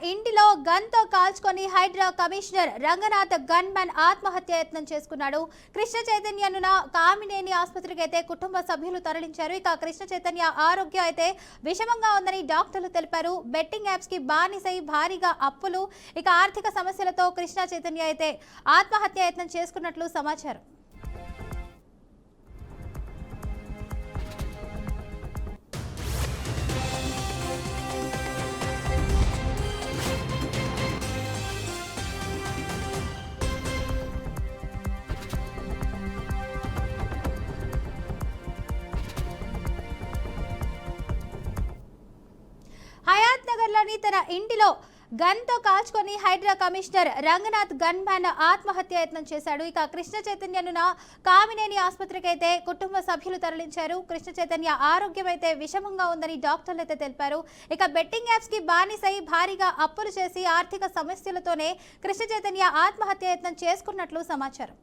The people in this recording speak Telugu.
ఇంటిలో గన్తో కాల్చుకొని హైడ్రా కమిషనర్ రంగనాథ్ గన్మన్ ఆత్మహత్యాయత్నం చేసుకున్నాడు. కృష్ణ చైతన్యను కామినేని ఆసుపత్రికి అయితే కుటుంబ సభ్యులు తరలించారు. ఇక కృష్ణ చైతన్య ఆరోగ్యం అయితే విషమంగా ఉందని డాక్టర్లు తెలిపారు. బెట్టింగ్ యాప్స్ కి బానిసై భారీగా అప్పులు, ఇక ఆర్థిక సమస్యలతో కృష్ణ చైతన్య అయితే ఆత్మహత్యాయత్నం చేసుకున్నట్లు సమాచారం. హయాత్ నగర్లోని తన ఇంటిలో గన్తో కాల్చుకొని హైడ్రా కమిషనర్ రంగనాథ్ గన్మన్ ఆత్మహత్యాయత్నం చేశాడు. ఇక కృష్ణ చైతన్యను కామినేని ఆసుపత్రికి అయితే కుటుంబ సభ్యులు తరలించారు. కృష్ణ చైతన్య ఆరోగ్యం అయితే విషమంగా ఉందని డాక్టర్లు అయితే తెలిపారు. ఇక బెట్టింగ్ యాప్స్ కి బానిసై భారీగా అప్పులు చేసి ఆర్థిక సమస్యలతోనే కృష్ణ చైతన్య ఆత్మహత్యాయత్నం చేసుకున్నట్లు సమాచారం.